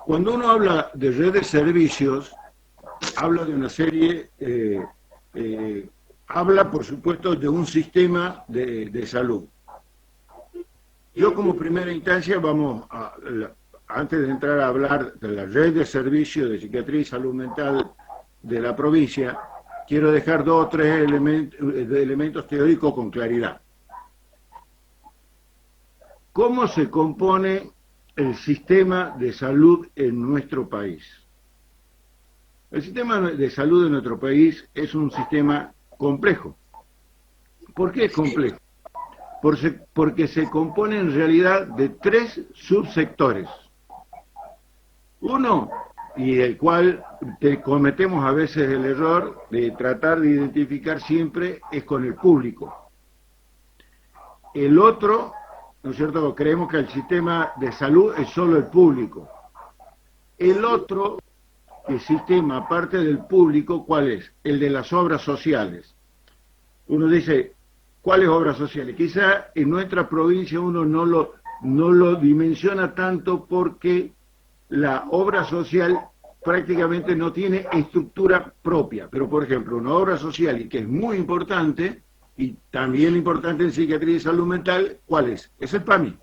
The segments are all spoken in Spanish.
Cuando uno habla de red de servicios, habla de una serie, habla por supuesto de un sistema de salud. Yo como primera instancia antes de entrar a hablar de la red de servicios de psiquiatría y salud mental de la provincia, quiero dejar dos o tres elementos teóricos con claridad. ¿Cómo se compone el sistema de salud en nuestro país? El sistema de salud de nuestro país es un sistema complejo. ¿Por qué es complejo? Porque se compone en realidad de tres subsectores. Uno, y el cual cometemos a veces el error de tratar de identificar siempre, es con el público. El otro, ¿no es cierto?, creemos que el sistema de salud es solo el público. El otro sistema, aparte del público, ¿cuál es? El de las obras sociales. Uno dice, ¿cuáles obras sociales? Quizá en nuestra provincia uno no lo dimensiona tanto porque la obra social prácticamente no tiene estructura propia. Pero, por ejemplo, una obra social, y que es muy importante, y también importante en psiquiatría y salud mental, ¿cuál es? Es el PAMI.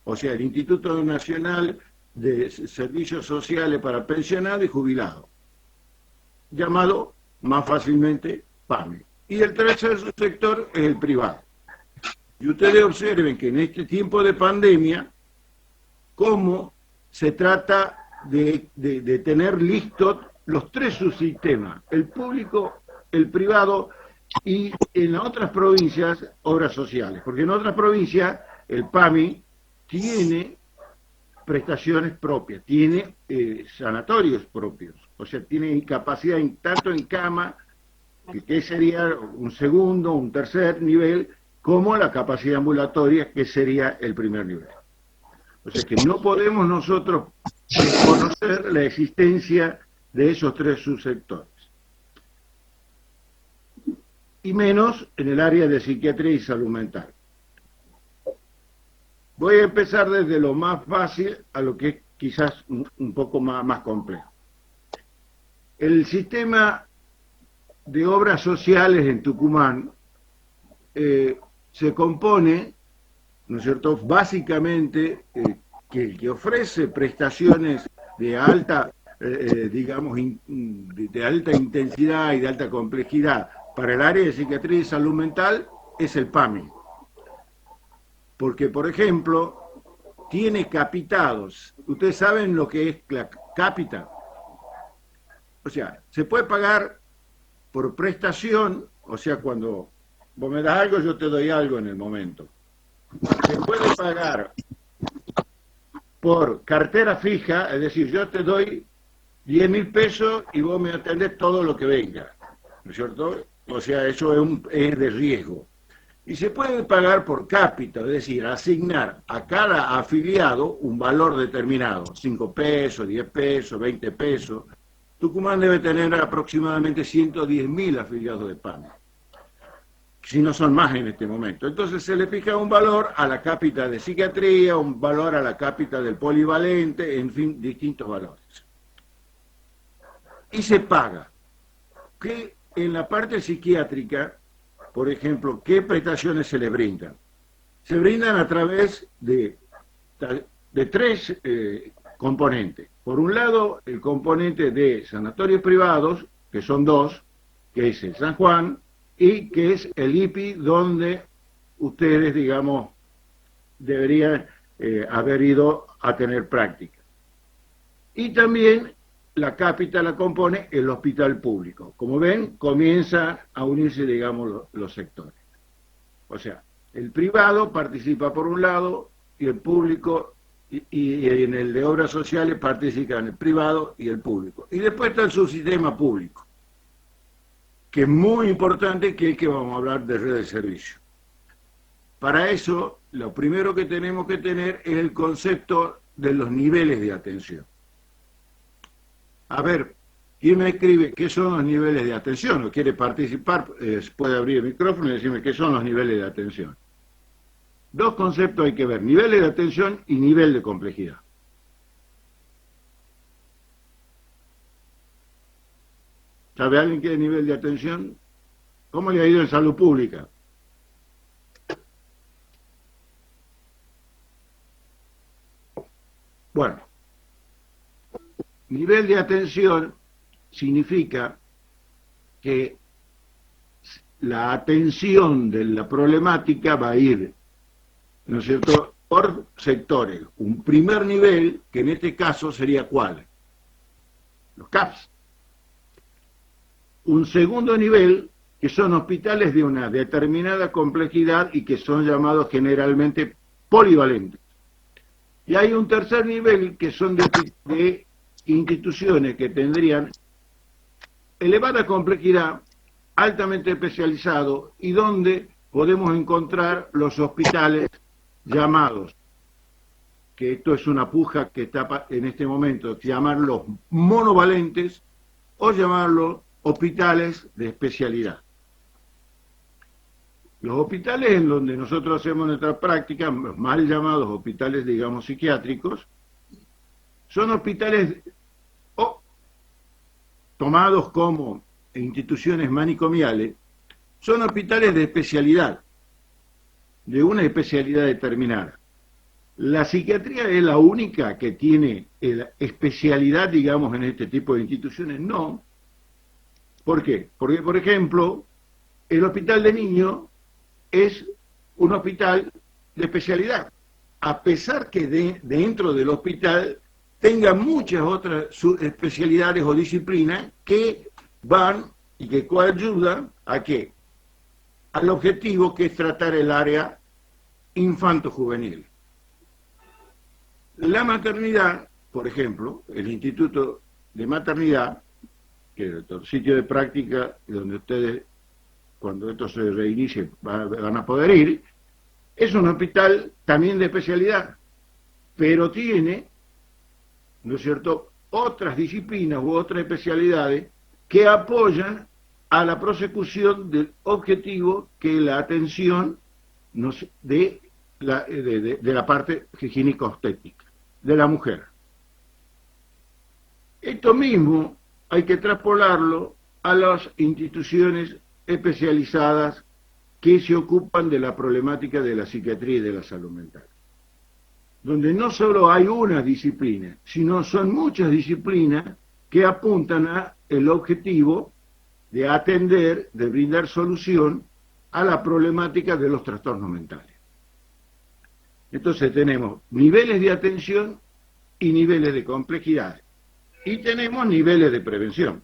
O sea, el Instituto Nacional de Servicios Sociales para Pensionados y Jubilados, llamado más fácilmente PAMI. Y el tercer sector es el privado. Y ustedes observen que en este tiempo de pandemia, cómo se trata de tener listos los tres subsistemas, el público, el privado y en otras provincias, obras sociales. Porque en otras provincias el PAMI tiene prestaciones propias, tiene sanatorios propios, o sea, tiene capacidad tanto en cama, que sería un segundo, un tercer nivel, como la capacidad ambulatoria, que sería el primer nivel. O sea que no podemos nosotros desconocer la existencia de esos tres subsectores. Y menos en el área de psiquiatría y salud mental. Voy a empezar desde lo más fácil a lo que es quizás un poco más complejo. El sistema de obras sociales en Tucumán se compone, ¿no es cierto?, básicamente que ofrece prestaciones de alta, digamos, de alta intensidad y de alta complejidad para el área de psiquiatría y salud mental, es el PAMI. Porque, por ejemplo, tiene capitados. Ustedes saben lo que es la cápita. O sea, se puede pagar por prestación, o sea, cuando vos me das algo, yo te doy algo en el momento. Se puede pagar por cartera fija, es decir, yo te doy 10.000 pesos y vos me atendés todo lo que venga, ¿no es cierto? O sea, eso es de riesgo. Y se puede pagar por cápita, es decir, asignar a cada afiliado un valor determinado, 5 pesos, 10 pesos, 20 pesos. Tucumán debe tener aproximadamente 110.000 afiliados de PAMI, si no son más en este momento. Entonces se le fija un valor a la cápita de psiquiatría, un valor a la cápita del polivalente, en fin, distintos valores. Y se paga. Que en la parte psiquiátrica, por ejemplo, ¿qué prestaciones se le brindan? Se brindan a través de tres componentes. Por un lado, el componente de sanatorios privados, que son dos, que es el San Juan, y que es el IPI, donde ustedes, digamos, deberían haber ido a tener práctica. Y también la cápita la compone el hospital público. Como ven, comienzan a unirse, digamos, los sectores. O sea, el privado participa por un lado y el público, y en el de obras sociales participan el privado y el público. Y después está el subsistema público, que es muy importante, que es que vamos a hablar de red de servicio. Para eso, lo primero que tenemos que tener es el concepto de los niveles de atención. A ver, ¿quién me escribe qué son los niveles de atención? ¿O quiere participar? Puede abrir el micrófono y decirme qué son los niveles de atención. Dos conceptos hay que ver, niveles de atención y nivel de complejidad. ¿Sabe alguien qué nivel de atención? ¿Cómo le ha ido en salud pública? Bueno, nivel de atención significa que la atención de la problemática va a ir, ¿no es cierto?, por sectores. Un primer nivel, que en este caso sería ¿cuál? Los CAPS. Un segundo nivel, que son hospitales de una determinada complejidad y que son llamados generalmente polivalentes. Y hay un tercer nivel, que son de instituciones que tendrían elevada complejidad, altamente especializado, y donde podemos encontrar los hospitales llamados, que esto es una puja que está en este momento, llamarlos monovalentes o llamarlos hospitales de especialidad. Los hospitales en donde nosotros hacemos nuestra práctica, mal llamados hospitales, digamos, psiquiátricos, son hospitales tomados como instituciones manicomiales, son hospitales de especialidad, de una especialidad determinada. La psiquiatría es la única que tiene especialidad, digamos, en este tipo de instituciones. No. ¿Por qué? Porque, por ejemplo, el hospital de niños es un hospital de especialidad, a pesar que dentro del hospital tenga muchas otras especialidades o disciplinas que van y que coayudan a qué, al objetivo, que es tratar el área infanto-juvenil. La maternidad, por ejemplo, el Instituto de Maternidad, que es el sitio de práctica donde ustedes, cuando esto se reinicie, van a poder ir, es un hospital también de especialidad, pero tiene, ¿no es cierto?, otras disciplinas u otras especialidades que apoyan a la prosecución del objetivo, que es la atención de la parte gineco-obstétrica de la mujer. Esto mismo hay que traspolarlo a las instituciones especializadas que se ocupan de la problemática de la psiquiatría y de la salud mental, donde no solo hay una disciplina, sino son muchas disciplinas que apuntan a el objetivo de atender, de brindar solución a la problemática de los trastornos mentales. Entonces tenemos niveles de atención y niveles de complejidad, y tenemos niveles de prevención.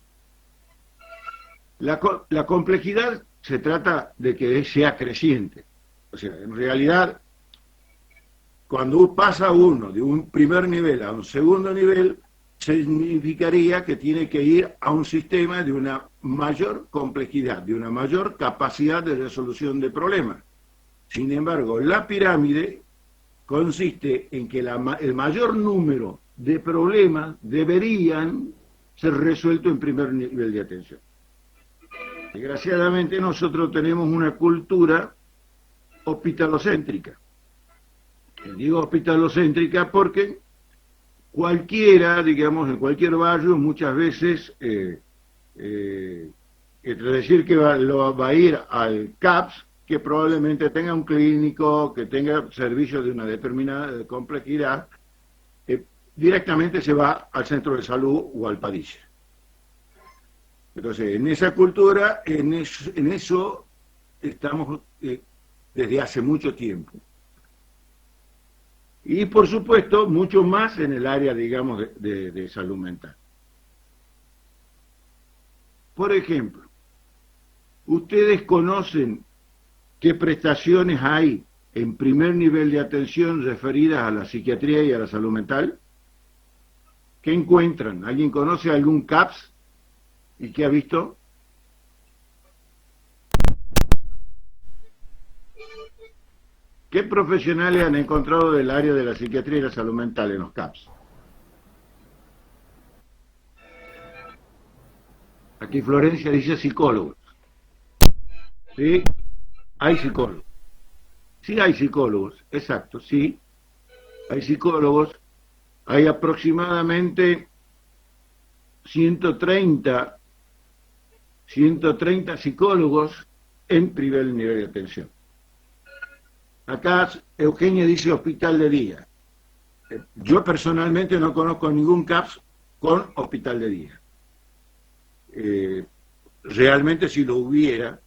La complejidad se trata de que sea creciente. O sea, en realidad, cuando pasa uno de un primer nivel a un segundo nivel, significaría que tiene que ir a un sistema de una mayor complejidad, de una mayor capacidad de resolución de problemas. Sin embargo, la pirámide consiste en que el mayor número de problemas deberían ser resueltos en primer nivel de atención. Desgraciadamente nosotros tenemos una cultura hospitalocéntrica. Digo hospitalocéntrica porque cualquiera, digamos, en cualquier barrio, muchas veces, decir que va a ir al CAPS, que probablemente tenga un clínico, que tenga servicios de una determinada complejidad, directamente se va al centro de salud o al PADICE. Entonces, en esa cultura, en eso estamos desde hace mucho tiempo. Y, por supuesto, mucho más en el área, digamos, de salud mental. Por ejemplo, ¿ustedes conocen qué prestaciones hay en primer nivel de atención referidas a la psiquiatría y a la salud mental? ¿Qué encuentran? ¿Alguien conoce algún CAPS? ¿Y qué ha visto? ¿Qué profesionales han encontrado del área de la psiquiatría y la salud mental en los CAPS? Aquí Florencia dice psicólogos. ¿Sí? Hay psicólogos. Sí hay psicólogos, exacto, sí. Hay psicólogos. Hay aproximadamente 130 130 psicólogos en primer nivel de atención. Acá Eugenia dice hospital de día. Yo personalmente no conozco ningún CAPS con hospital de día. Realmente si lo hubiera,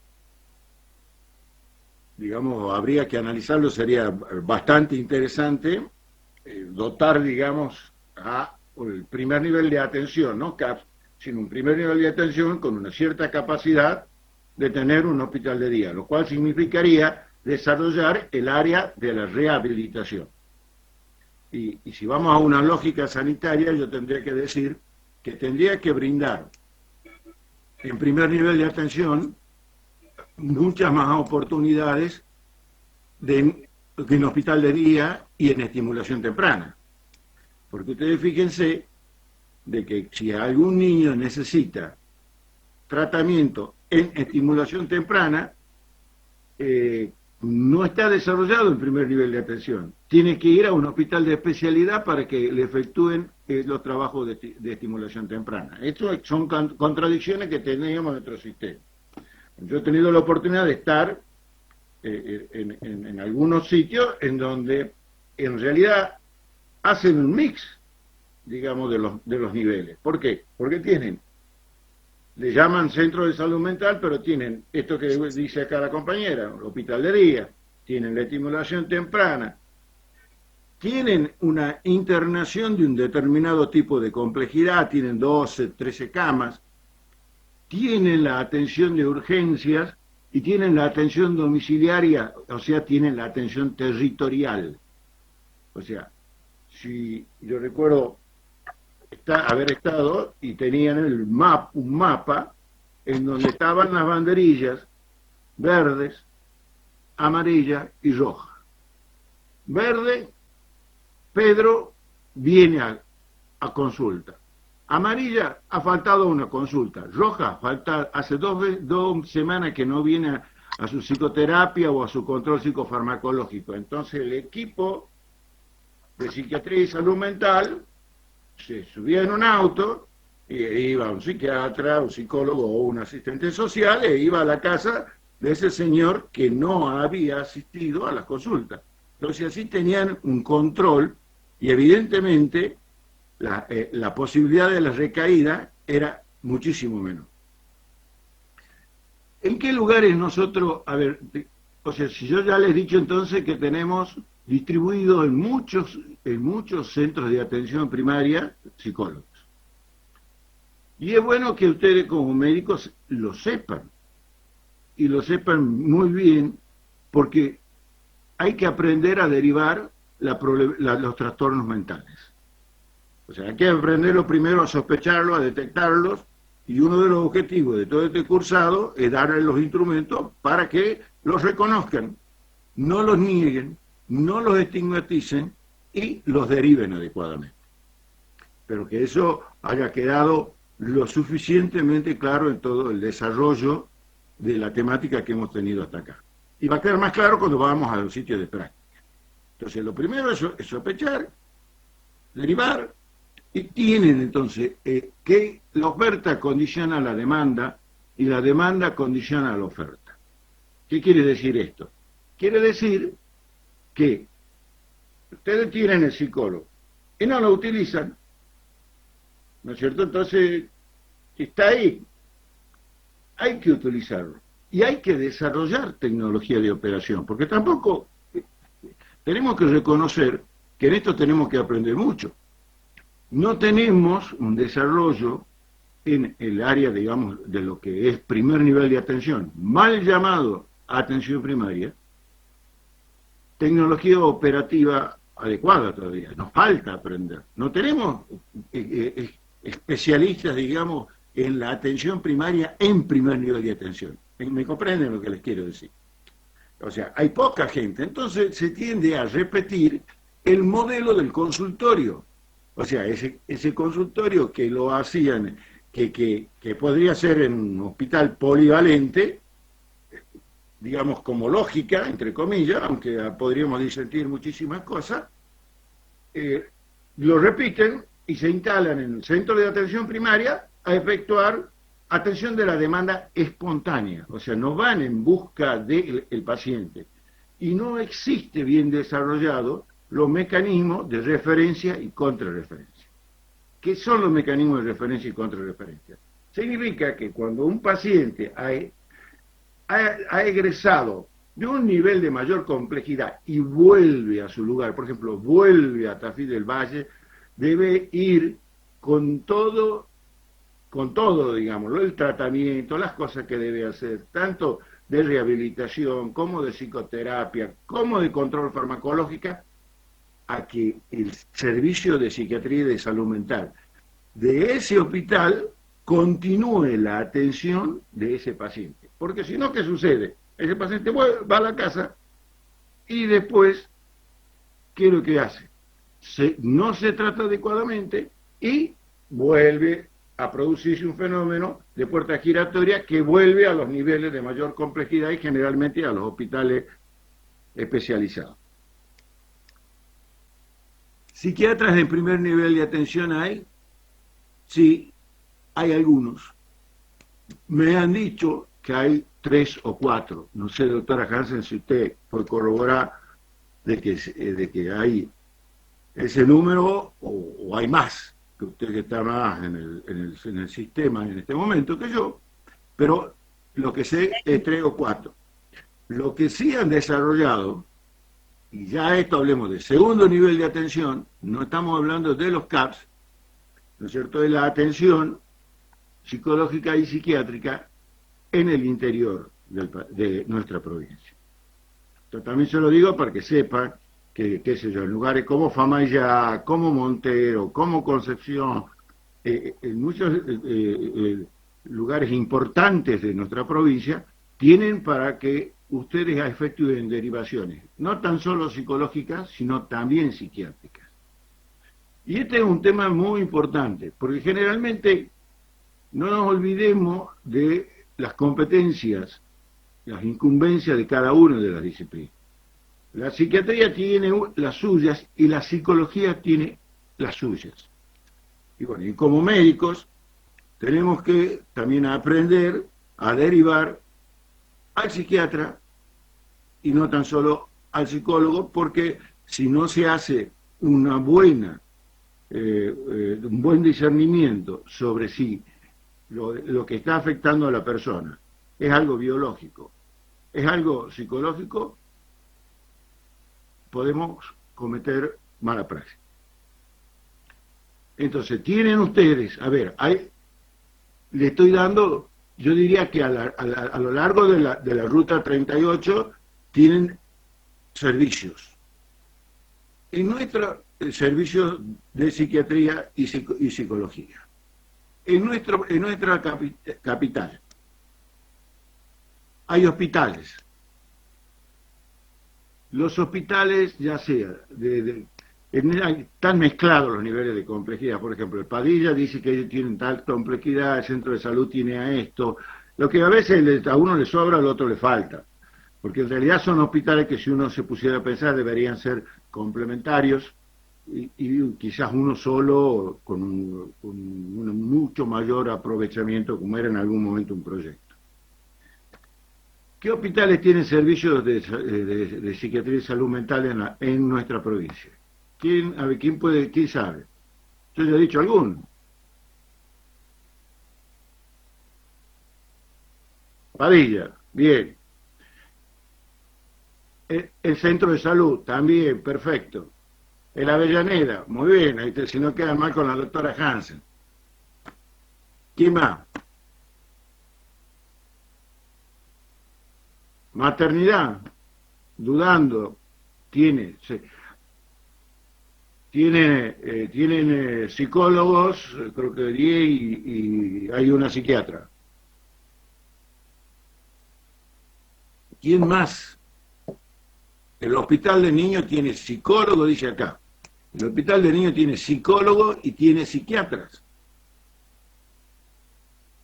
digamos, habría que analizarlo, sería bastante interesante dotar, digamos, a el primer nivel de atención, no CAPS, sino un primer nivel de atención con una cierta capacidad de tener un hospital de día, lo cual significaría desarrollar el área de la rehabilitación. Y si vamos a una lógica sanitaria, yo tendría que decir que tendría que brindar en primer nivel de atención muchas más oportunidades en hospital de día y en estimulación temprana. Porque ustedes fíjense de que si algún niño necesita tratamiento en estimulación temprana, no está desarrollado el primer nivel de atención. Tiene que ir a un hospital de especialidad para que le efectúen los trabajos de estimulación temprana. Estas son contradicciones que tenemos en nuestro sistema. Yo he tenido la oportunidad de estar en algunos sitios en donde en realidad hacen un mix, digamos, de los niveles. ¿Por qué? Porque le llaman centro de salud mental, pero tienen esto que dice acá la compañera, el hospital de día, tienen la estimulación temprana, tienen una internación de un determinado tipo de complejidad, tienen 12, 13 camas, tienen la atención de urgencias y tienen la atención domiciliaria, o sea, tienen la atención territorial. O sea, si yo recuerdo haber estado y tenían un mapa en donde estaban las banderillas verdes, amarillas y rojas. Verde, Pedro viene a consulta. Amarilla, ha faltado una consulta. Roja, hace dos semanas que no viene a su psicoterapia o a su control psicofarmacológico. Entonces el equipo de psiquiatría y salud mental se subía en un auto e iba un psiquiatra, un psicólogo o un asistente social e iba a la casa de ese señor que no había asistido a las consultas. Entonces así tenían un control y evidentemente la posibilidad de la recaída era muchísimo menor. ¿En qué lugares nosotros, o sea, si yo ya les he dicho entonces que tenemos distribuido en muchos centros de atención primaria psicólogos? Y es bueno que ustedes como médicos lo sepan, y lo sepan muy bien, porque hay que aprender a derivar los trastornos mentales. O sea, hay que aprenderlo primero a sospecharlos, a detectarlos, y uno de los objetivos de todo este cursado es darles los instrumentos para que los reconozcan, no los nieguen, no los estigmaticen y los deriven adecuadamente. Pero que eso haya quedado lo suficientemente claro en todo el desarrollo de la temática que hemos tenido hasta acá. Y va a quedar más claro cuando vamos a los sitios de práctica. Entonces, lo primero es sospechar, derivar, y tienen entonces que la oferta condiciona la demanda y la demanda condiciona la oferta. ¿Qué quiere decir esto? Quiere decir que ustedes tienen el psicólogo y no lo utilizan, ¿no es cierto? Entonces, está ahí, hay que utilizarlo y hay que desarrollar tecnología de operación, porque tampoco tenemos que reconocer que en esto tenemos que aprender mucho. No tenemos un desarrollo en el área, digamos, de lo que es primer nivel de atención, mal llamado atención primaria, tecnología operativa adecuada todavía. Nos falta aprender. No tenemos especialistas, digamos, en la atención primaria en primer nivel de atención. ¿Me comprenden lo que les quiero decir? O sea, hay poca gente. Entonces se tiende a repetir el modelo del consultorio. O sea, ese consultorio que lo hacían, que podría ser en un hospital polivalente, digamos como lógica, entre comillas, aunque podríamos disentir muchísimas cosas, lo repiten y se instalan en el centro de atención primaria a efectuar atención de la demanda espontánea, o sea, no van en busca del paciente. Y no existe bien desarrollado los mecanismos de referencia y contrarreferencia. ¿Qué son los mecanismos de referencia y contrarreferencia? Significa que cuando un paciente ha egresado de un nivel de mayor complejidad y vuelve a su lugar, por ejemplo, vuelve a Tafí del Valle, debe ir con todo, digámoslo, el tratamiento, las cosas que debe hacer, tanto de rehabilitación, como de psicoterapia, como de control farmacológica, a que el servicio de psiquiatría y de salud mental de ese hospital continúe la atención de ese paciente. Porque si no, ¿qué sucede? Ese paciente va a la casa y después, ¿qué es lo que hace? No se trata adecuadamente y vuelve a producirse un fenómeno de puerta giratoria que vuelve a los niveles de mayor complejidad y generalmente a los hospitales especializados. ¿Psiquiatras en primer nivel de atención hay? Sí, hay algunos. Me han dicho que hay 3 o 4. No sé, doctora Hansen, si usted puede corroborar de que hay ese número o hay más, que usted que está más en el sistema en este momento que yo, pero lo que sé es 3 o 4. Lo que sí han desarrollado, y ya esto hablemos de segundo nivel de atención, no estamos hablando de los CAPS, ¿no es cierto?, de la atención psicológica y psiquiátrica en el interior de nuestra provincia. Esto también se lo digo para que sepan que, qué sé yo, en lugares como Famayá, como Montero, como Concepción, en muchos lugares importantes de nuestra provincia, tienen para que ustedes efectúen derivaciones, no tan solo psicológicas, sino también psiquiátricas. Y este es un tema muy importante, porque generalmente no nos olvidemos de las competencias, las incumbencias de cada una de las disciplinas. La psiquiatría tiene las suyas y la psicología tiene las suyas. Y bueno, y como médicos tenemos que también aprender a derivar al psiquiatra y no tan solo al psicólogo, porque si no se hace un buen discernimiento sobre si lo que está afectando a la persona es algo biológico, es algo psicológico, podemos cometer mala praxis. Entonces, tienen ustedes, a ver, le estoy dando, yo diría que a lo largo de la ruta 38 tienen servicios. En nuestro servicio de psiquiatría y psicología. En nuestra capital hay hospitales. Los hospitales, ya sea, están mezclados los niveles de complejidad. Por ejemplo, el Padilla dice que ellos tienen tal complejidad, el centro de salud tiene a esto. Lo que a veces a uno le sobra, al otro le falta. Porque en realidad son hospitales que si uno se pusiera a pensar deberían ser complementarios y quizás uno solo con un mucho mayor aprovechamiento como era en algún momento un proyecto. ¿Qué hospitales tienen servicios de psiquiatría y salud mental en nuestra provincia? ¿Quién sabe? Yo ya he dicho alguno. Padilla, bien. El centro de salud, también, perfecto. El Avellaneda, muy bien, si no queda mal con la doctora Hansen. ¿Quién más? Maternidad, dudando, tienen psicólogos, creo que 10 y hay una psiquiatra. ¿Quién más? El hospital de niños tiene psicólogo, dice acá. El hospital de niños tiene psicólogo y tiene psiquiatras.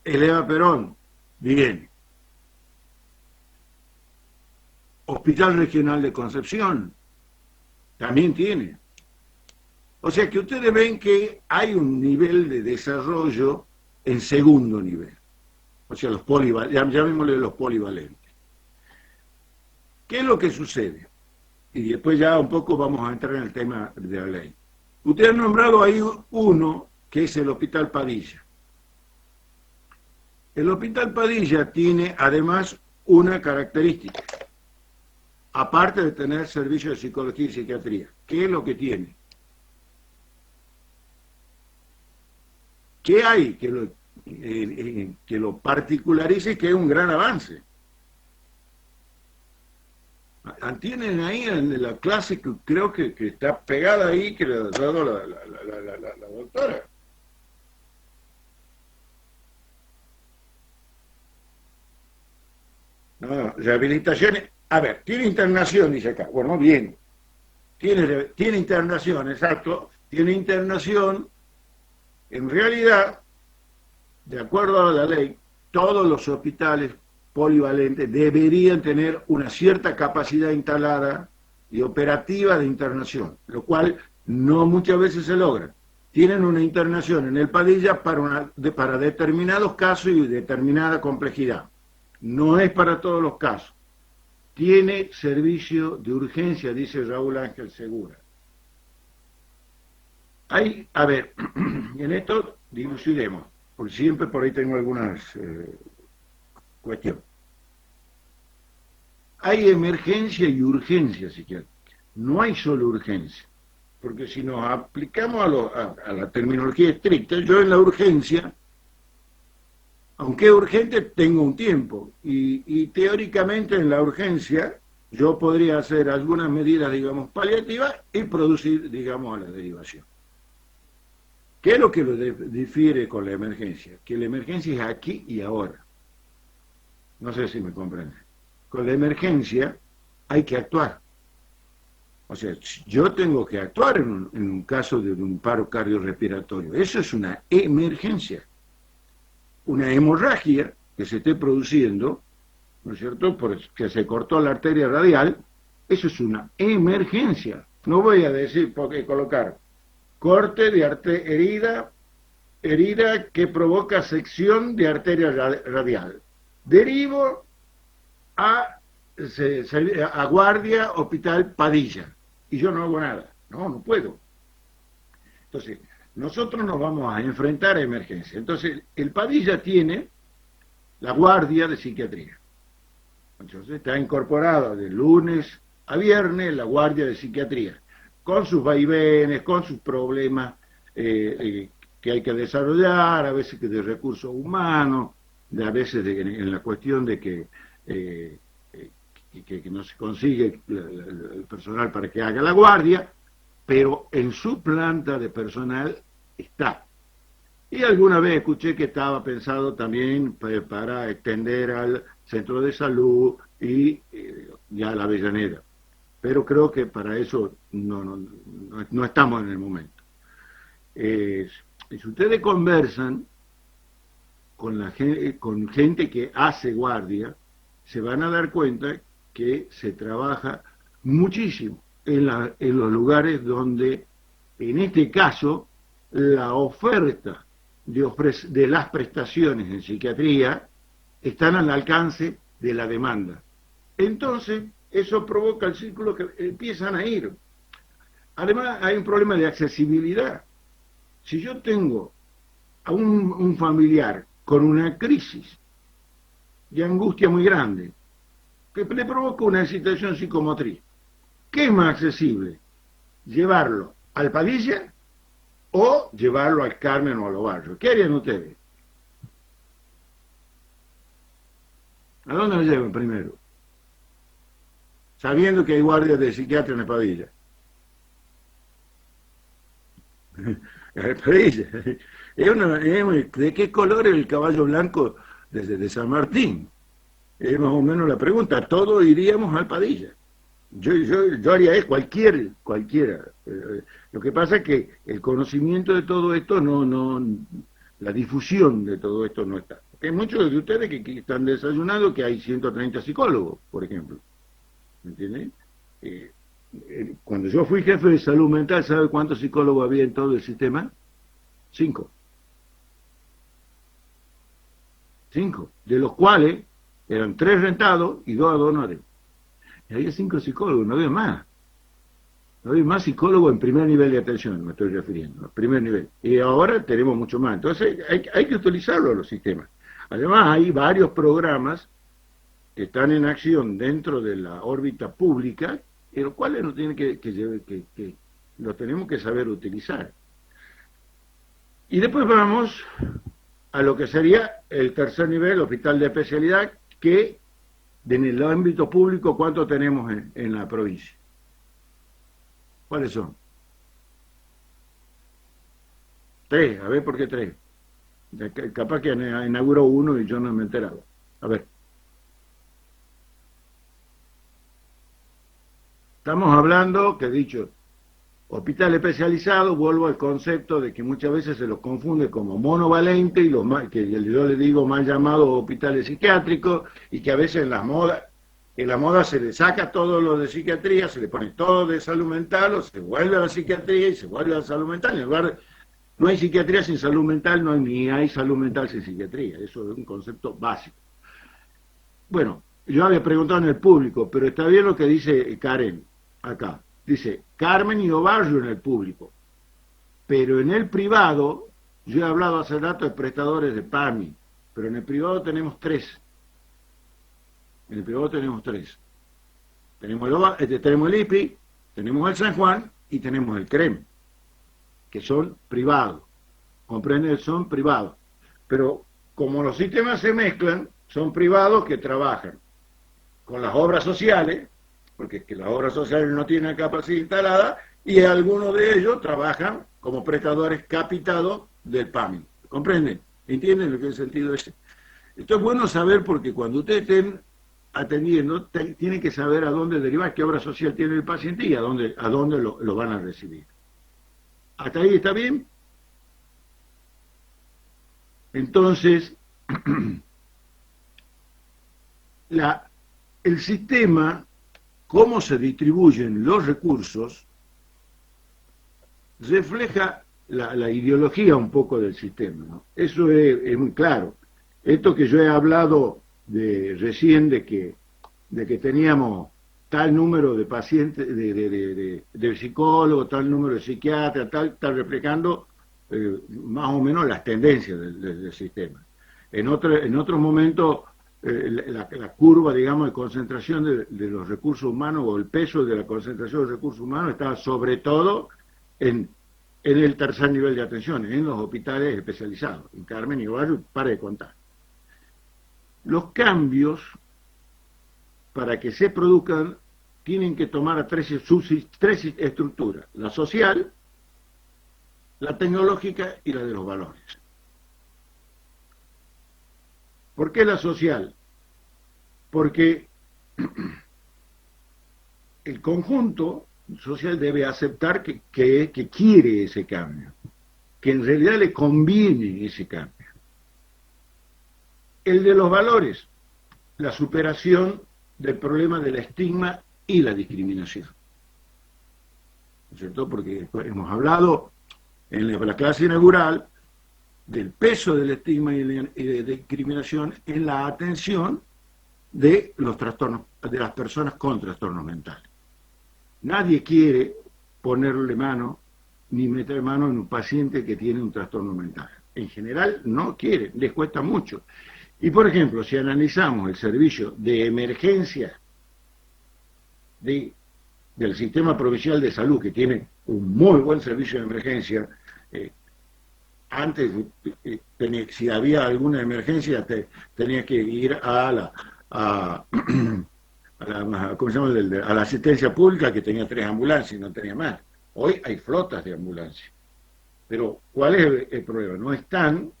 El Eva Perón, bien. Hospital Regional de Concepción, también tiene. O sea que ustedes ven que hay un nivel de desarrollo en segundo nivel. o sea, los polivalentes, llamémosle los polivalentes. ¿Qué es lo que sucede? Y después ya un poco vamos a entrar en el tema de la ley. Usted ha nombrado ahí uno, que es el Hospital Padilla. El Hospital Padilla tiene además una característica, aparte de tener servicio de psicología y psiquiatría. ¿Qué es lo que tiene? ¿Qué hay que lo particularice y que es un gran avance? Tienen ahí en la clase que creo que está pegada ahí, que le ha dado la doctora. No, rehabilitaciones. A ver, tiene internación, dice acá. Bueno, bien. Tiene internación, exacto. Tiene internación. En realidad, de acuerdo a la ley, todos los hospitales polivalentes deberían tener una cierta capacidad instalada y operativa de internación, lo cual no muchas veces se logra. Tienen una internación en el Padilla para determinados casos y determinada complejidad. No es para todos los casos. Tiene servicio de urgencia, dice Raúl Ángel Segura. A ver, en esto dilucidemos, porque siempre por ahí tengo algunas cuestiones. Hay emergencia y urgencia psiquiátrica. No hay solo urgencia, porque si nos aplicamos a la terminología estricta, yo en la urgencia, aunque es urgente, tengo un tiempo, y teóricamente en la urgencia yo podría hacer algunas medidas, digamos, paliativas y producir, digamos, a la derivación. ¿Qué es lo que lo difiere con la emergencia? Que la emergencia es aquí y ahora. No sé si me comprende. Con la emergencia hay que actuar. O sea, yo tengo que actuar en un caso de un paro cardiorrespiratorio. Eso es una emergencia. Una hemorragia que se esté produciendo, ¿no es cierto?, porque se cortó la arteria radial, eso es una emergencia. No voy a decir, porque colocar corte de herida que provoca sección de arteria radial. Derivo a guardia, hospital Padilla. Y yo no hago nada. No puedo. Entonces, nosotros nos vamos a enfrentar a emergencia. Entonces, el Padilla tiene la guardia de psiquiatría. Entonces, está incorporada de lunes a viernes la guardia de psiquiatría, con sus vaivenes, con sus problemas que hay que desarrollar, a veces que de recursos humanos, a veces en la cuestión de que no se consigue el personal para que haga la guardia, pero en su planta de personal está. Y alguna vez escuché que estaba pensado también para extender al centro de salud y ya a la Avellaneda. Pero creo que para eso no estamos en el momento. Si ustedes conversan con gente que hace guardia, se van a dar cuenta que se trabaja muchísimo en los lugares donde, en este caso, la oferta de las prestaciones en psiquiatría están al alcance de la demanda. Entonces, eso provoca el círculo que empiezan a ir. Además, hay un problema de accesibilidad. Si yo tengo a un familiar con una crisis de angustia muy grande, que le provoca una excitación psicomotriz, ¿qué es más accesible? ¿Llevarlo al Padilla o llevarlo al Carmen o a los Barrios? ¿Qué harían ustedes? ¿A dónde lo llevan primero? Sabiendo que hay guardias de psiquiatra en el Padilla. El Padilla. ¿De qué color es el caballo blanco de San Martín? Es más o menos la pregunta. Todos iríamos al Padilla. Yo haría eso, cualquiera. Lo que pasa es que el conocimiento de todo esto la difusión de todo esto no está. Hay muchos de ustedes que están desayunando que hay 130 psicólogos, por ejemplo. ¿Me entienden? Cuando yo fui jefe de salud mental, ¿sabe cuántos psicólogos había en todo el sistema? 5. 5, de los cuales eran 3 rentados y 2 donores. Y había 5 psicólogos, no había más. No había más psicólogos en primer nivel de atención, me estoy refiriendo, primer nivel. Y ahora tenemos mucho más. Entonces hay que utilizarlo los sistemas. Además hay varios programas que están en acción dentro de la órbita pública, en los cuales nos tienen que lo tenemos que saber utilizar. Y después vamos a lo que sería el tercer nivel, hospital de especialidad, que en el ámbito público, ¿cuánto tenemos en la provincia? ¿Cuáles son? 3, a ver por qué 3. Capaz que inauguró uno y yo no me he enterado. A ver. Estamos hablando, que he dicho, hospital especializado, vuelvo al concepto de que muchas veces se los confunde como monovalente y los más, que yo le digo mal llamados hospitales psiquiátricos, y que a veces en la moda se le saca todo lo de psiquiatría, se le pone todo de salud mental, o se vuelve a la psiquiatría y se vuelve a la salud mental. En lugar, no hay psiquiatría sin salud mental, ni hay salud mental sin psiquiatría. Eso es un concepto básico. Bueno, yo había preguntado en el público, pero está bien lo que dice Karen acá. Dice, Carmen y Obarrio en el público, pero en el privado, yo he hablado hace rato de prestadores de PAMI, pero en el privado tenemos 3. En el privado tenemos 3. Tenemos el IPI, tenemos el San Juan y tenemos el CREM, que son privados. ¿Comprenden? Son privados. Pero como los sistemas se mezclan, son privados que trabajan con las obras sociales, porque es que las obras sociales no tienen capacidad instalada, y algunos de ellos trabajan como prestadores capitados del PAMI. ¿Comprenden? ¿Entienden lo que es el sentido ese? Esto es bueno saber, porque cuando ustedes estén atendiendo, tienen que saber a dónde derivar, qué obra social tiene el paciente y a dónde lo van a recibir. ¿Hasta ahí está bien? Entonces, el sistema, cómo se distribuyen los recursos, refleja la ideología un poco del sistema, ¿no? Eso es muy claro. Esto que yo he hablado recién de que teníamos tal número de pacientes, de psicólogos, tal número de psiquiatras, está reflejando más o menos las tendencias del sistema. En otros momentos, la curva, digamos, de concentración de los recursos humanos, o el peso de la concentración de recursos humanos, estaba sobre todo en el tercer nivel de atención, en los hospitales especializados, en Carmen y Obarrio, para de contar. Los cambios, para que se produzcan, tienen que tomar a tres estructuras: la social, la tecnológica y la de los valores. ¿Por qué la social? Porque el conjunto social debe aceptar que quiere ese cambio, que en realidad le conviene ese cambio. El de los valores, la superación del problema del estigma y la discriminación. ¿No es cierto? Porque hemos hablado en la clase inaugural del peso del estigma y de discriminación en la atención de los trastornos, de las personas con trastornos mentales. Nadie quiere ponerle mano ni meter mano en un paciente que tiene un trastorno mental. En general no quiere, les cuesta mucho. Y por ejemplo, si analizamos el servicio de emergencia del sistema provincial de salud, que tiene un muy buen servicio de emergencia, antes, si había alguna emergencia, tenía que ir a la asistencia pública, que tenía 3 ambulancias y no tenía más. Hoy hay flotas de ambulancias. Pero ¿cuál es el problema? No están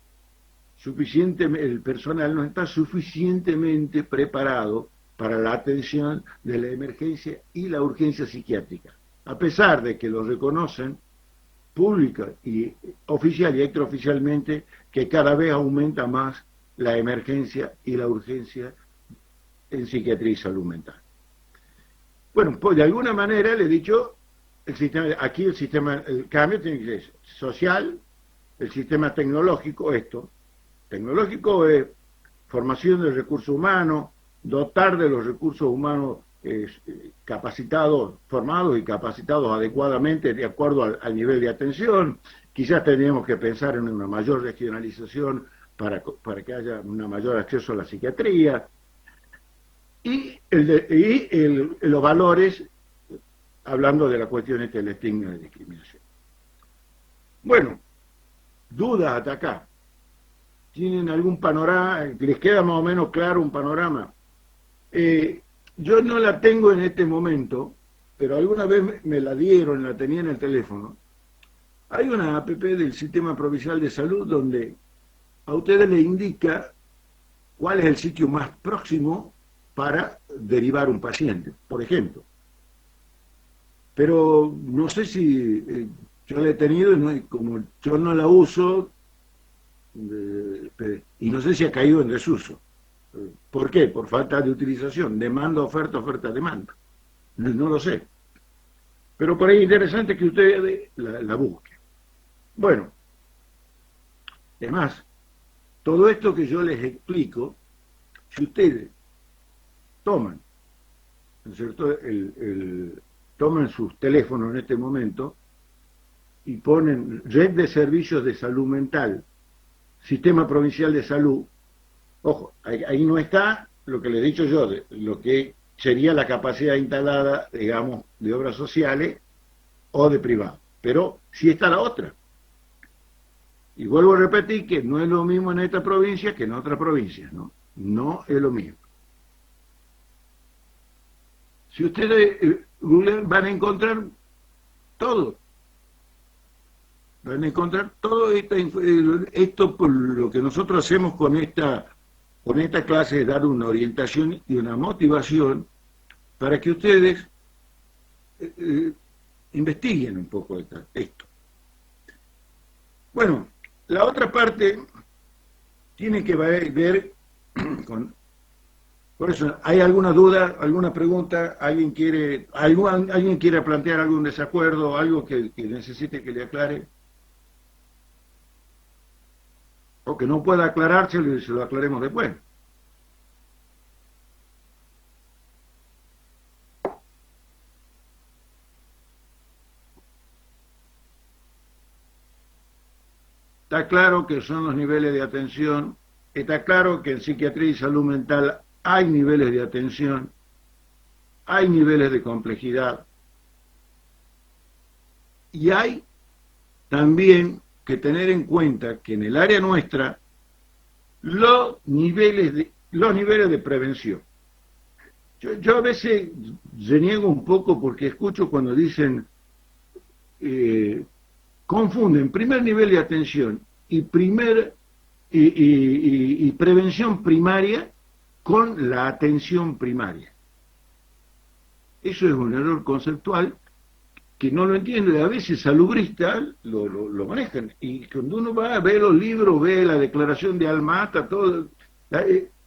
el personal no está suficientemente preparado para la atención de la emergencia y la urgencia psiquiátrica, a pesar de que lo reconocen pública y oficial y extraoficialmente, que cada vez aumenta más la emergencia y la urgencia en psiquiatría y salud mental. Bueno, pues de alguna manera le he dicho, el cambio tiene que ser social, el sistema tecnológico, tecnológico es formación del recurso humano, dotar de los recursos humanos capacitados, formados y capacitados adecuadamente de acuerdo al nivel de atención. Quizás tendríamos que pensar en una mayor regionalización para que haya un mayor acceso a la psiquiatría. Y, los valores, hablando de la cuestión del estigma y la discriminación. Bueno, dudas hasta acá. ¿Tienen algún panorama? ¿Les queda más o menos claro un panorama? Yo no la tengo en este momento, pero alguna vez me la dieron, la tenía en el teléfono. Hay una app del Sistema Provincial de Salud donde a ustedes les indica cuál es el sitio más próximo para derivar un paciente, por ejemplo. Pero no sé si yo la he tenido, y como yo no la uso, y no sé si ha caído en desuso. ¿Por qué? Por falta de utilización. Demanda, oferta, oferta, demanda. No lo sé. Pero por ahí es interesante que ustedes la busquen. Bueno, además, todo esto que yo les explico, si ustedes toman, ¿no es cierto?, toman sus teléfonos en este momento y ponen Red de Servicios de Salud Mental, Sistema Provincial de Salud, ojo, ahí no está lo que le he dicho yo, de lo que sería la capacidad instalada, digamos, de obras sociales o de privado, pero sí está la otra. Y vuelvo a repetir que no es lo mismo en esta provincia que en otras provincias, ¿no? No es lo mismo. Si ustedes googlean, van a encontrar todo. Van a encontrar todo esto por lo que nosotros hacemos con esta clase, es dar una orientación y una motivación para que ustedes investiguen un poco esto. Bueno, la otra parte tiene que ver con... Por eso, ¿hay alguna duda, alguna pregunta? ¿Alguien quiere plantear algún desacuerdo, algo que necesite que le aclare? O que no pueda aclararse, se lo aclaremos después. Está claro que son los niveles de atención, está claro que en psiquiatría y salud mental hay niveles de atención, hay niveles de complejidad, y hay también que tener en cuenta que en el área nuestra los niveles de prevención. Yo a veces reniego un poco porque escucho cuando dicen confunden primer nivel de atención y prevención primaria con la atención primaria. Eso es un error conceptual que no lo entiendo, y a veces salubristas lo manejan, y cuando uno va a ver los libros, ve la declaración de Alma-Ata, todo,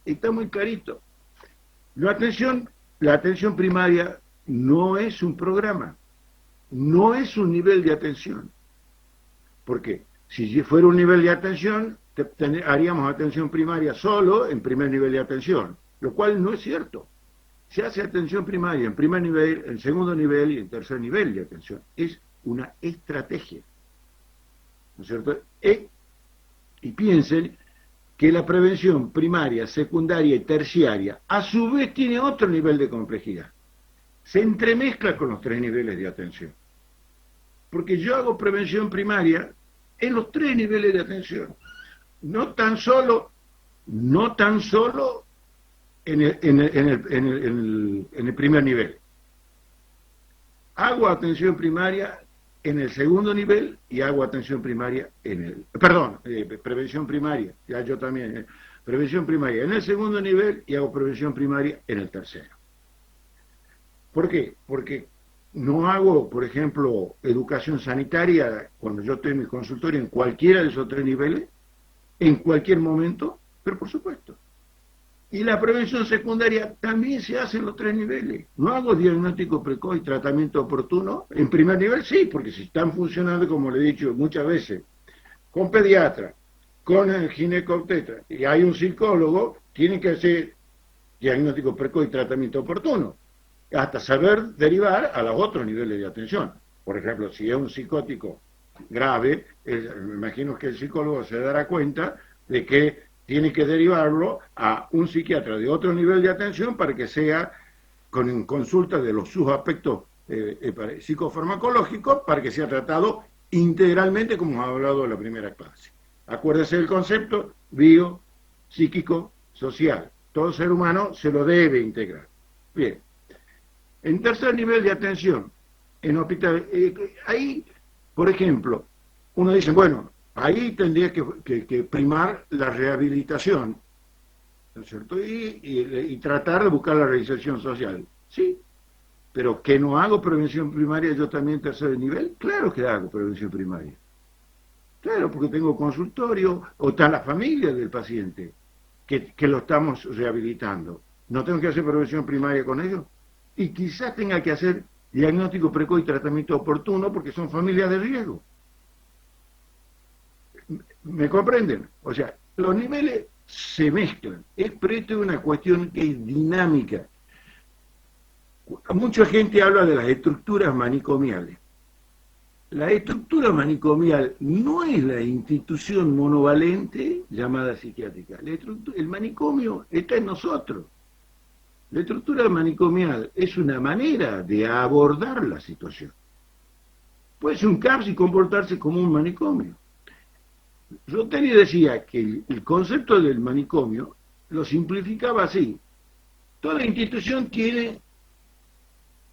está muy clarito. La atención primaria no es un programa, no es un nivel de atención. ¿Por qué? Si fuera un nivel de atención, haríamos atención primaria solo en primer nivel de atención, lo cual no es cierto. Se hace atención primaria en primer nivel, en segundo nivel y en tercer nivel de atención. Es una estrategia, ¿no es cierto? Y piensen que la prevención primaria, secundaria y terciaria, a su vez tiene otro nivel de complejidad. Se entremezcla con los tres niveles de atención. Porque yo hago prevención primaria en los tres niveles de atención. No tan solo en el primer nivel. Hago atención primaria en el segundo nivel y hago atención primaria prevención primaria, ya yo también, prevención primaria en el segundo nivel y hago prevención primaria en el tercero. ¿Por qué? Porque no hago, por ejemplo, educación sanitaria cuando yo estoy en mi consultorio en cualquiera de esos tres niveles, en cualquier momento, pero por supuesto. Y la prevención secundaria también se hace en los tres niveles. No hago diagnóstico precoz y tratamiento oportuno. En primer nivel sí, porque si están funcionando, como le he dicho muchas veces, con pediatra, con el ginecobstetra y hay un psicólogo, tiene que hacer diagnóstico precoz y tratamiento oportuno, hasta saber derivar a los otros niveles de atención. Por ejemplo, si es un psicótico grave, me imagino que el psicólogo se dará cuenta de que tiene que derivarlo a un psiquiatra de otro nivel de atención para que sea con consulta de los sus aspectos psicofarmacológicos, para que sea tratado integralmente, como hemos hablado en la primera clase. Acuérdese del concepto bio, psíquico, social. Todo ser humano se lo debe integrar. Bien. En tercer nivel de atención, en hospital, ahí, por ejemplo, uno dice, bueno, ahí tendría que primar la rehabilitación, ¿no es cierto? Y tratar de buscar la realización social. Sí, pero que no hago prevención primaria yo también en tercer nivel, claro que hago prevención primaria. Claro, porque tengo consultorio, o está la familia del paciente, que lo estamos rehabilitando. ¿No tengo que hacer prevención primaria con ellos? Y quizás tenga que hacer diagnóstico precoz y tratamiento oportuno porque son familias de riesgo. ¿Me comprenden? O sea, los niveles se mezclan. Pero esto es una cuestión que es dinámica. Mucha gente habla de las estructuras manicomiales. La estructura manicomial no es la institución monovalente llamada psiquiátrica. El manicomio está en nosotros. La estructura manicomial es una manera de abordar la situación. Puede ser un CAPS y comportarse como un manicomio. Rotelli decía que el concepto del manicomio lo simplificaba así. Toda institución tiene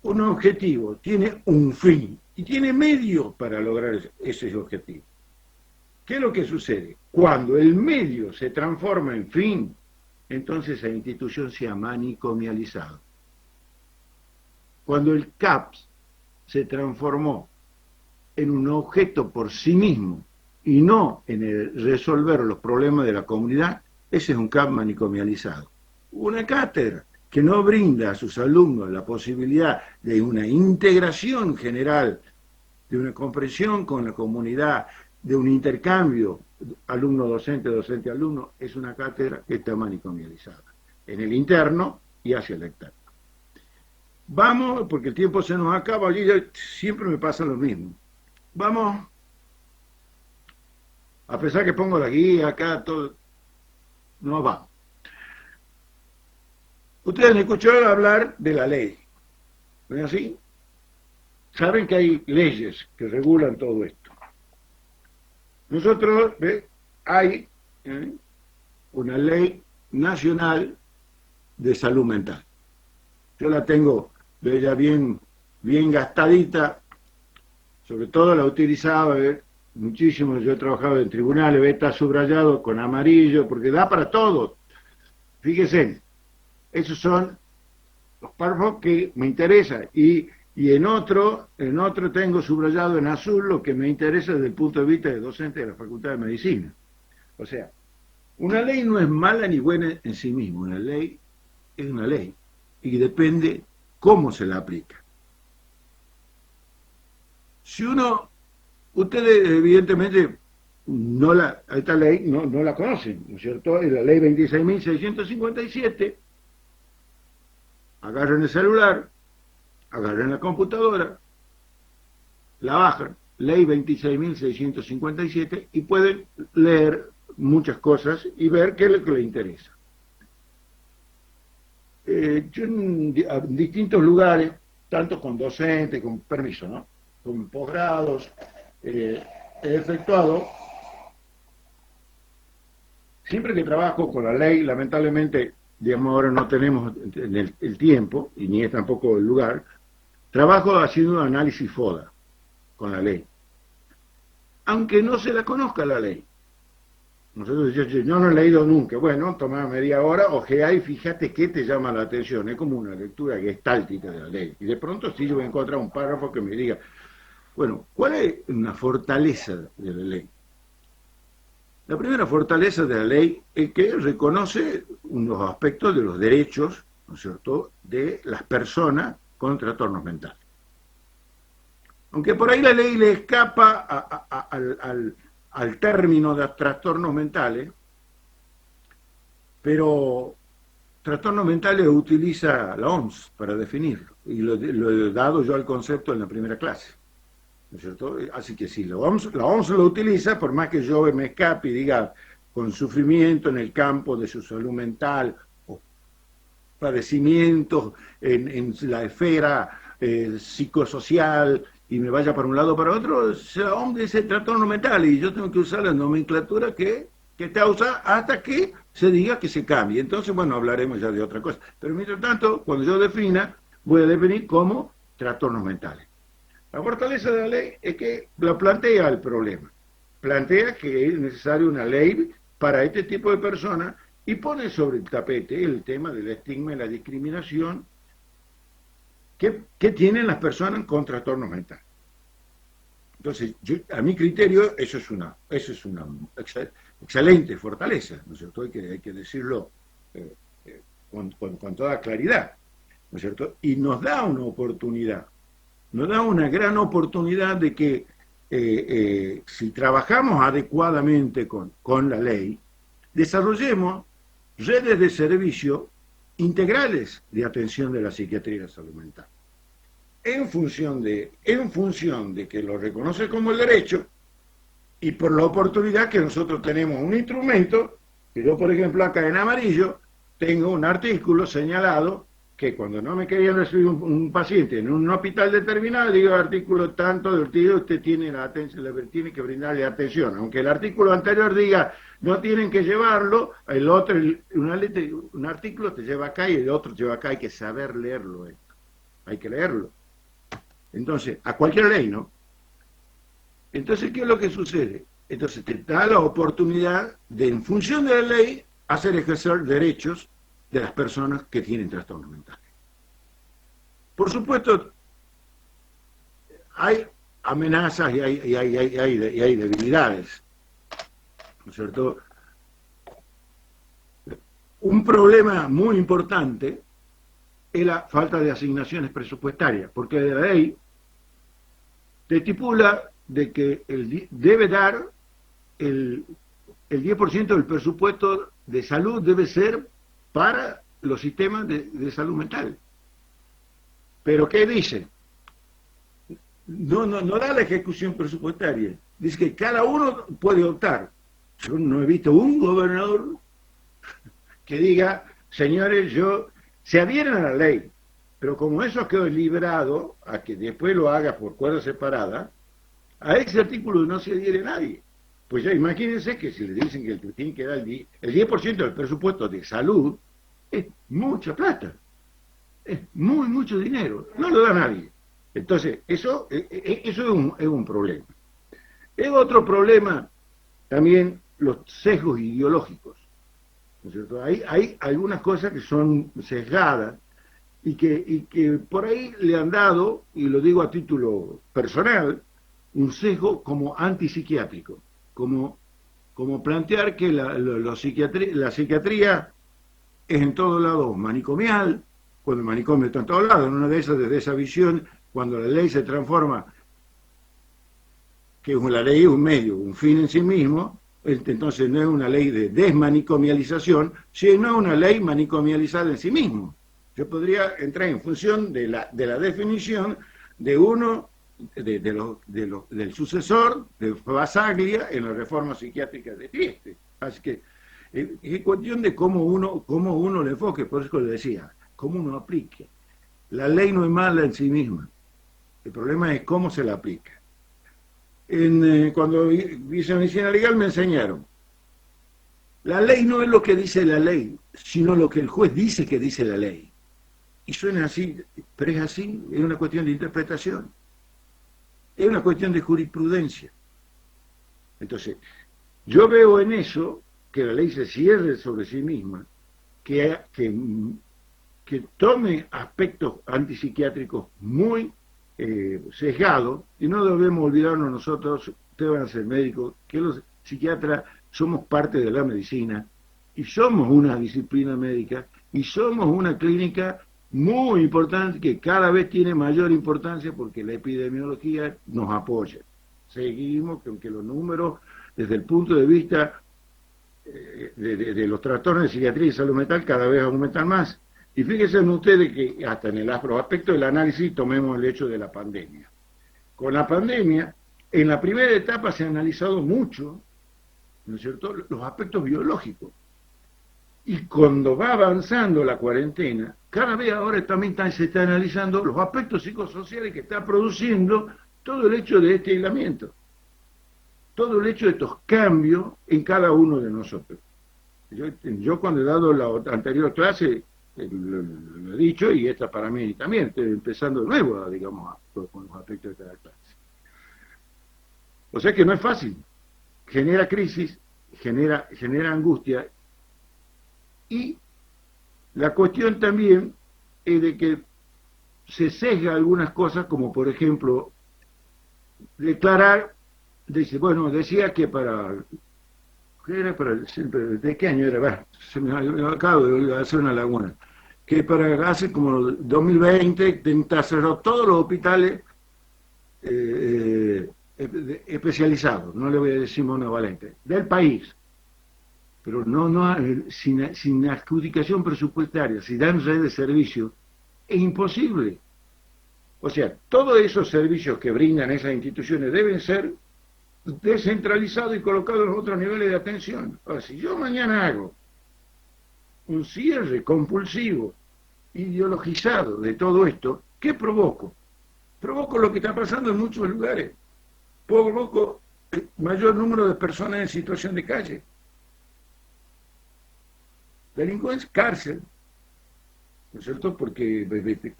un objetivo, tiene un fin y tiene medios para lograr ese objetivo. ¿Qué es lo que sucede? Cuando el medio se transforma en fin, entonces la institución se ha manicomializado. Cuando el CAPS se transformó en un objeto por sí mismo y no en el resolver los problemas de la comunidad, ese es un CAPS manicomializado. Una cátedra que no brinda a sus alumnos la posibilidad de una integración general, de una comprensión con la comunidad, de un intercambio alumno-docente, docente-alumno, es una cátedra que está manicomializada, en el interno y hacia el externo. Vamos, porque el tiempo se nos acaba, allí siempre me pasa lo mismo. Vamos, a pesar que pongo la guía acá, todo, no va. Ustedes me escucharon hablar de la ley, ¿no es así? Saben que hay leyes que regulan todo esto. Nosotros, hay una ley nacional de salud mental. Yo la tengo ya bien gastadita, sobre todo la utilizaba muchísimo, yo he trabajado en tribunales, está subrayado con amarillo, porque da para todo. Fíjense, esos son los párrafos que me interesan, y en otro tengo subrayado en azul lo que me interesa desde el punto de vista de docente de la Facultad de Medicina. O sea, una ley no es mala ni buena en sí misma, una ley es una ley, y depende cómo se la aplica. Si ustedes evidentemente esta ley no la conocen, ¿no es cierto? Es la ley 26.657, agarran el celular, agarran la computadora, la bajan, ley 26.657, y pueden leer muchas cosas y ver qué es lo que les interesa. Yo en distintos lugares, tanto con docentes, con permiso, ¿no?, con posgrados, he efectuado, siempre que trabajo con la ley, lamentablemente, digamos, ahora no tenemos el tiempo, y ni es tampoco el lugar, trabajo haciendo un análisis FODA con la ley. Aunque no se la conozca la ley. Nosotros yo no he leído nunca. Bueno, toma media hora, ojea y fíjate qué te llama la atención. Es como una lectura gestáltica de la ley. Y de pronto sí yo voy a encontrar un párrafo que me diga, bueno, ¿cuál es una fortaleza de la ley? La primera fortaleza de la ley es que reconoce unos aspectos de los derechos, ¿no es cierto?, de las personas con trastornos mentales. Aunque por ahí la ley le escapa al término de trastornos mentales, pero trastornos mentales utiliza la OMS para definirlo, y lo he dado yo al concepto en la primera clase, ¿no es cierto? Así que sí, la OMS lo utiliza, por más que yo me escape y diga con sufrimiento en el campo de su salud mental, o padecimientos en la esfera psicosocial, y me vaya para un lado o para otro, la OMS dice trastorno mental, y yo tengo que usar la nomenclatura que está usada hasta que se diga que se cambie. Entonces, bueno, hablaremos ya de otra cosa. Pero mientras tanto, cuando yo defina, voy a definir como trastornos mentales. La fortaleza de la ley es que la plantea el problema. Plantea que es necesaria una ley para este tipo de personas y pone sobre el tapete el tema del estigma y la discriminación que tienen las personas con trastornos mentales. Entonces, a mi criterio, eso es una excelente fortaleza, ¿no es cierto? Hay que decirlo con toda claridad, ¿no es cierto? Y nos da una oportunidad, nos da una gran oportunidad de que si trabajamos adecuadamente con la ley, desarrollemos redes de servicio integrales de atención de la psiquiatría y la salud mental. En función de que lo reconoce como el derecho y por la oportunidad que nosotros tenemos un instrumento, que yo por ejemplo acá en amarillo tengo un artículo señalado que cuando no me querían recibir un paciente en un hospital determinado, digo artículo tanto de tío, usted tiene la atención, tiene que brindarle atención, aunque el artículo anterior diga no tienen que llevarlo, el otro, un artículo te lleva acá y el otro te lleva acá, hay que saber leerlo hay que leerlo. Entonces, a cualquier ley, ¿no? Entonces, ¿qué es lo que sucede? Entonces, te da la oportunidad de, en función de la ley, hacer ejercer derechos de las personas que tienen trastornos mentales. Por supuesto, hay amenazas y hay debilidades, ¿no es cierto? Un problema muy importante es la falta de asignaciones presupuestarias, porque la ley te estipula de que debe dar el 10% del presupuesto de salud debe ser para los sistemas de salud mental. Pero ¿qué dice? No da la ejecución presupuestaria. Dice que cada uno puede optar. Yo no he visto un gobernador que diga, señores, se adhieren a la ley, pero como eso quedó liberado a que después lo haga por cuerda separada, a ese artículo no se adhiere nadie. Pues ya imagínense que si le dicen que tiene que dar el 10% del presupuesto de salud, es mucha plata, es mucho dinero, no lo da nadie. Entonces, eso es un problema. Es otro problema también los sesgos ideológicos, ¿no es cierto? Hay algunas cosas que son sesgadas y que por ahí le han dado, y lo digo a título personal, un sesgo como antipsiquiátrico, como plantear que la psiquiatría es en todos lados manicomial, cuando el manicomio está en todos lados, en una de esas, desde esa visión, cuando la ley se transforma, que la ley es un medio, un fin en sí mismo, entonces no es una ley de desmanicomialización, sino es una ley manicomializada en sí mismo. Yo podría entrar en función de la definición de uno, del sucesor de Basaglia en la reforma psiquiátrica de Trieste. Así que es cuestión de cómo uno le enfoque, por eso le decía, cómo uno aplique. La ley no es mala en sí misma, el problema es cómo se la aplica. Cuando hice medicina legal me enseñaron, la ley no es lo que dice la ley, sino lo que el juez dice que dice la ley. Y suena así, pero es así, es una cuestión de interpretación, es una cuestión de jurisprudencia. Entonces, yo veo en eso que la ley se cierre sobre sí misma, que tome aspectos antipsiquiátricos muy sesgados, y no debemos olvidarnos nosotros, ustedes van a ser médicos, que los psiquiatras somos parte de la medicina, y somos una disciplina médica, y somos una clínica muy importante que cada vez tiene mayor importancia porque la epidemiología nos apoya. Seguimos, que aunque los números desde el punto de vista de los trastornos de psiquiatría y salud mental, cada vez aumentan más. Y fíjense en ustedes que hasta en los aspectos del análisis tomemos el hecho de la pandemia. Con la pandemia, en la primera etapa se ha analizado mucho, ¿no es cierto?, los aspectos biológicos. Y cuando va avanzando la cuarentena, cada vez ahora también se está analizando los aspectos psicosociales que está produciendo todo el hecho de este aislamiento, todo el hecho de estos cambios en cada uno de nosotros. Yo cuando he dado la anterior clase, lo he dicho, y esta para mí también, estoy empezando de nuevo, digamos, con los aspectos de cada clase. O sea que no es fácil, genera crisis, genera angustia, y la cuestión también es de que se sesga algunas cosas, como por ejemplo, declarar, dice, bueno, decía que ¿qué era ¿de qué año era? Bueno, me acabo de hacer una laguna. Que para hace como 2020 está cerrado todos los hospitales especializados, no le voy a decir monovalente, del país. Pero sin adjudicación presupuestaria, si dan red de servicio, es imposible. O sea, todos esos servicios que brindan esas instituciones deben ser descentralizados y colocados en los otros niveles de atención. Ahora, si yo mañana hago un cierre compulsivo, ideologizado de todo esto, ¿qué provoco? Provoco lo que está pasando en muchos lugares. Provoco el mayor número de personas en situación de calle. Delincuencia, cárcel, ¿no es cierto? Porque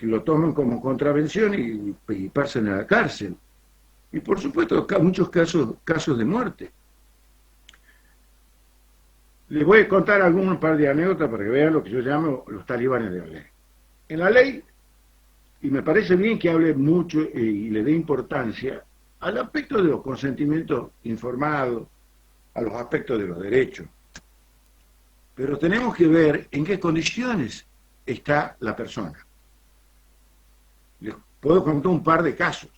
lo toman como contravención y pasan a la cárcel. Y por supuesto, muchos casos de muerte. Les voy a contar un par de anécdotas para que vean lo que yo llamo los talibanes de la ley. En la ley, y me parece bien que hable mucho y le dé importancia al aspecto de los consentimientos informados, a los aspectos de los derechos. Pero tenemos que ver en qué condiciones está la persona. Les puedo contar un par de casos.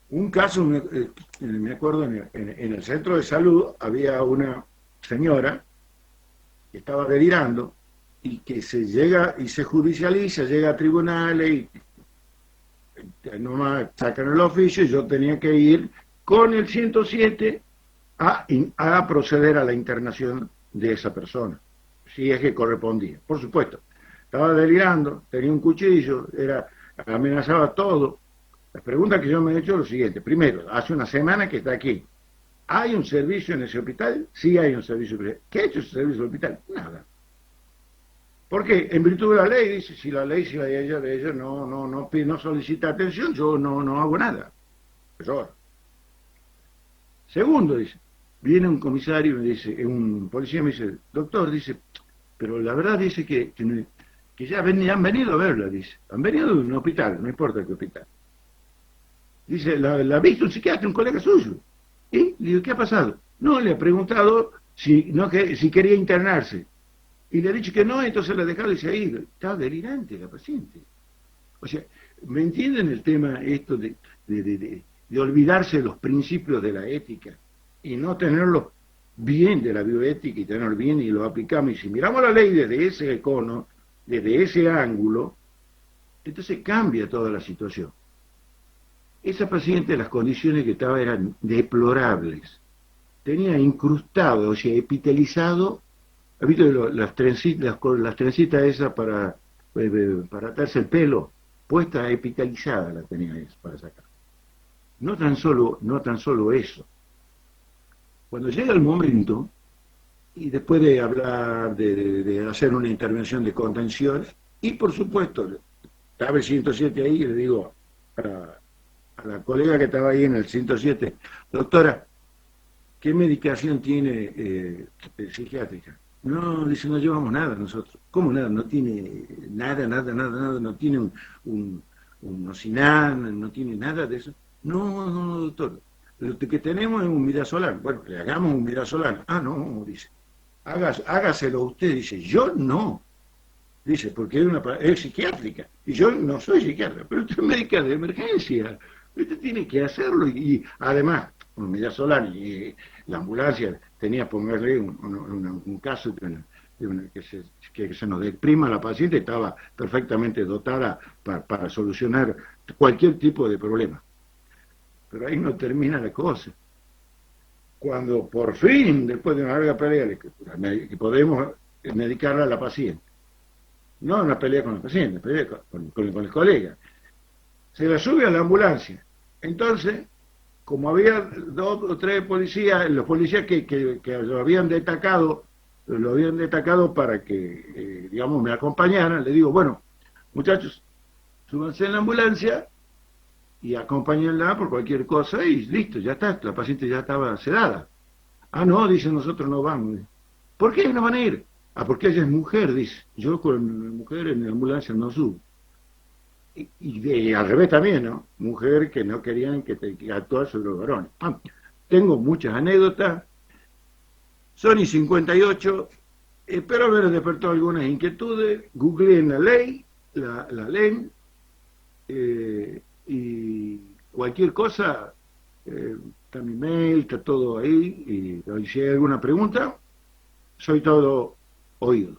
Un caso, me acuerdo, en el centro de salud había una señora que estaba delirando y que se judicializa, llega a tribunales y nomás sacan el oficio y yo tenía que ir con el 107 a proceder a la internación de esa persona, si es que correspondía. Por supuesto, estaba delirando, tenía un cuchillo, amenazaba todo. La pregunta que yo me he hecho es lo siguiente. Primero, hace una semana que está aquí. ¿Hay un servicio en ese hospital? Sí hay un servicio. ¿Qué ha hecho ese servicio en el hospital? Nada. ¿Por qué? En virtud de la ley, dice, si la ley de ella no solicita atención, yo no hago nada. Pero, segundo, dice, viene un comisario y me dice, un policía me dice, doctor, dice, pero la verdad dice que ya han venido a verla, dice, han venido de un hospital, no importa qué hospital. Dice, la ha visto un psiquiatra, un colega suyo. Y le digo, ¿qué ha pasado? No, le ha preguntado si quería internarse. Y le ha dicho que no, entonces la ha dejado y se ha ido. Está delirante la paciente. O sea, ¿me entienden el tema esto de olvidarse de los principios de la ética y no tenerlos bien de la bioética y tenerlos bien y lo aplicamos? Y si miramos la ley desde ese cono, desde ese ángulo, entonces cambia toda la situación. Esa paciente, las condiciones que estaba eran deplorables. Tenía incrustado, o sea, epitelizado, ¿has visto las trencitas esas para atarse el pelo? Puesta epitelizada la tenía esa para sacar. No tan solo eso. Cuando llega el momento, y después de hablar, de hacer una intervención de contención, y por supuesto, estaba el 107 ahí, y le digo a la colega que estaba ahí en el 107, doctora, ¿qué medicación tiene psiquiátrica? No, dice, no llevamos nada nosotros. ¿Cómo nada? No tiene nada, no tiene un Nocinán, no tiene nada de eso. No, doctor, lo que tenemos es un midazolam. Bueno, le hagamos un midazolam. Ah, no, dice, hágaselo usted. Dice, yo no. Dice, porque es psiquiátrica. Y yo no soy psiquiatra, pero usted es médica de emergencia. Usted tiene que hacerlo y además, Unidad Solani, y la ambulancia tenía que ponerle un caso que se nos deprima a la paciente, estaba perfectamente dotada para solucionar cualquier tipo de problema. Pero ahí no termina la cosa. Cuando por fin, después de una larga pelea, que podemos medicarla a la paciente, no una pelea con el paciente, pelea con el colega, se la sube a la ambulancia. Entonces, como había 2 o 3 policías, los policías que lo habían destacado para que, digamos, me acompañaran, le digo, bueno, muchachos, súbanse en la ambulancia y acompáñenla por cualquier cosa y listo, ya está, la paciente ya estaba sedada. Ah, no, dice, nosotros no vamos. ¿Por qué no van a ir? Ah, porque ella es mujer, dice. Yo con mujer en la ambulancia no subo. Y al revés también, ¿no? Mujer que no querían que actuar sobre los varones. Ah, tengo muchas anécdotas. Sony 58, espero haber despertado algunas inquietudes. Googleé en la ley, la ley, y cualquier cosa, está mi mail, está todo ahí. Y si hay alguna pregunta, soy todo oídos.